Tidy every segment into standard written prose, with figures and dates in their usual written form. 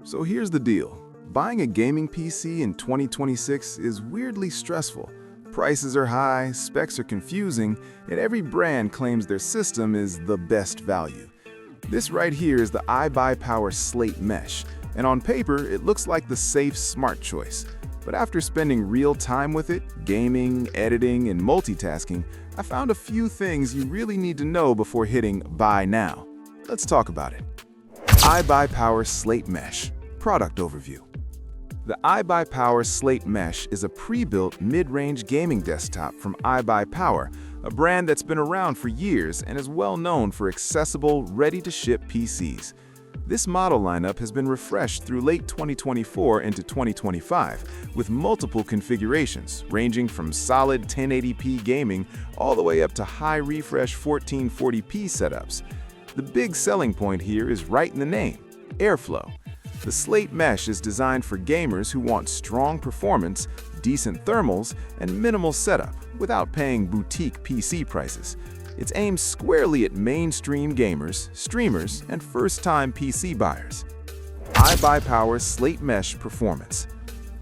So here's the deal. Buying a gaming PC in 2026 is weirdly stressful. Prices are high, specs are confusing, and every brand claims their system is the best value. This right here is the iBuyPower Slate Mesh, and on paper it looks like the safe, smart choice. But after spending real time with it, gaming, editing, and multitasking, I found a few things you really need to know before hitting buy now. Let's talk about it. iBuyPower Slate Mesh. Product overview. The iBuyPower Slate Mesh is a pre-built mid-range gaming desktop from iBuyPower, a brand that's been around for years and is well known for accessible, ready-to-ship PCs. This model lineup has been refreshed through late 2024 into 2025 with multiple configurations ranging from solid 1080p gaming all the way up to high refresh 1440p setups. The big selling point here is right in the name, airflow. The Slate Mesh is designed for gamers who want strong performance, decent thermals, and minimal setup without paying boutique PC prices. It's aimed squarely at mainstream gamers, streamers, and first-time PC buyers. iBuyPower Slate Mesh Performance.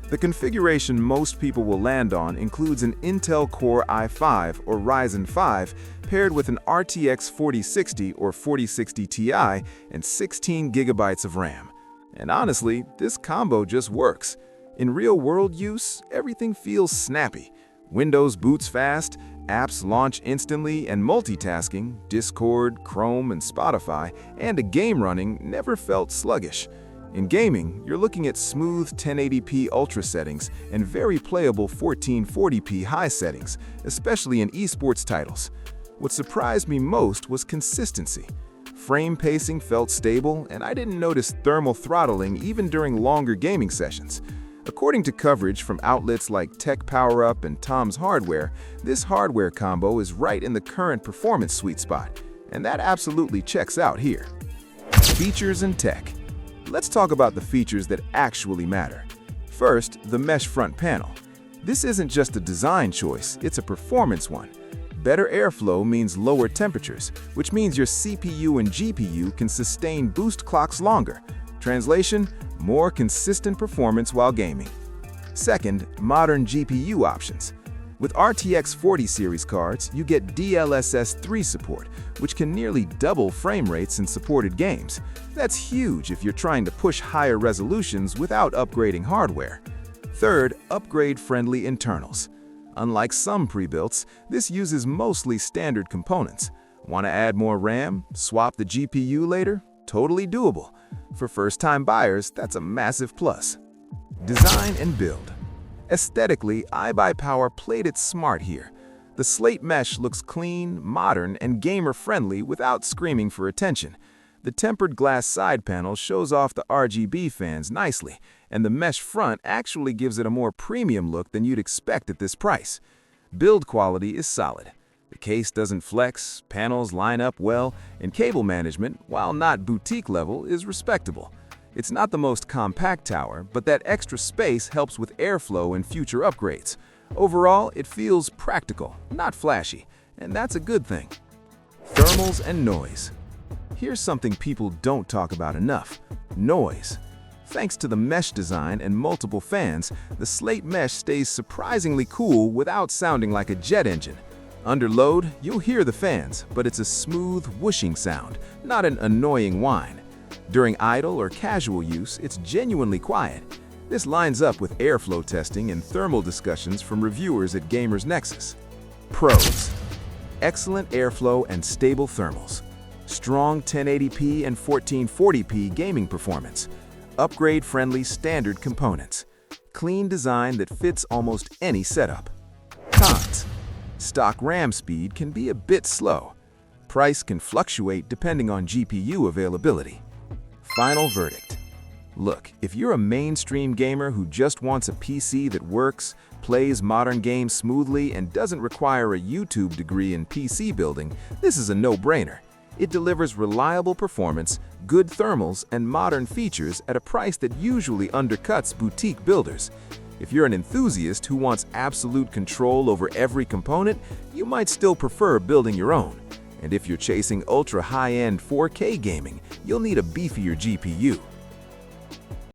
The configuration most people will land on includes an Intel Core i5 or Ryzen 5 paired with an RTX 4060 or 4060 Ti and 16 GB of RAM. And honestly, this combo just works. In real-world use, everything feels snappy. Windows boots fast, apps launch instantly, and multitasking, Discord, Chrome, and Spotify, and a game running never felt sluggish. In gaming, you're looking at smooth 1080p ultra settings and very playable 1440p high settings, especially in esports titles. What surprised me most was consistency. Frame pacing felt stable, and I didn't notice thermal throttling even during longer gaming sessions. According to coverage from outlets like Tech Power Up and Tom's Hardware, this hardware combo is right in the current performance sweet spot, and that absolutely checks out here. Features and tech. Let's talk about the features that actually matter. First, the mesh front panel. This isn't just a design choice, it's a performance one. Better airflow means lower temperatures, which means your CPU and GPU can sustain boost clocks longer. Translation, more consistent performance while gaming. Second, modern GPU options. With RTX 40 series cards, you get DLSS 3 support, which can nearly double frame rates in supported games. That's huge if you're trying to push higher resolutions without upgrading hardware. Third, upgrade-friendly internals. Unlike some pre-builts, this uses mostly standard components. Want to add more RAM? Swap the GPU later? Totally doable. For first-time buyers, that's a massive plus. Design and build. Aesthetically, iBuyPower played it smart here. The Slate Mesh looks clean, modern, and gamer-friendly without screaming for attention. The tempered glass side panel shows off the RGB fans nicely, and the mesh front actually gives it a more premium look than you'd expect at this price. Build quality is solid. The case doesn't flex, panels line up well, and cable management, while not boutique level, is respectable. It's not the most compact tower, but that extra space helps with airflow and future upgrades. Overall, it feels practical, not flashy, and that's a good thing. Thermals and noise. Here's something people don't talk about enough: noise. Thanks to the mesh design and multiple fans, the Slate Mesh stays surprisingly cool without sounding like a jet engine. Under load, you'll hear the fans, but it's a smooth, whooshing sound, not an annoying whine. During idle or casual use, it's genuinely quiet. This lines up with airflow testing and thermal discussions from reviewers at Gamers Nexus. Pros. Excellent airflow and stable thermals. Strong 1080p and 1440p gaming performance. Upgrade-friendly standard components. Clean design that fits almost any setup. Cons. Stock RAM speed can be a bit slow. Price can fluctuate depending on GPU availability. Final verdict. Look, if you're a mainstream gamer who just wants a PC that works, plays modern games smoothly, and doesn't require a YouTube degree in PC building, this is a no-brainer. It delivers reliable performance, good thermals, and modern features at a price that usually undercuts boutique builders. If you're an enthusiast who wants absolute control over every component, you might still prefer building your own. And if you're chasing ultra high-end 4K gaming, you'll need a beefier GPU.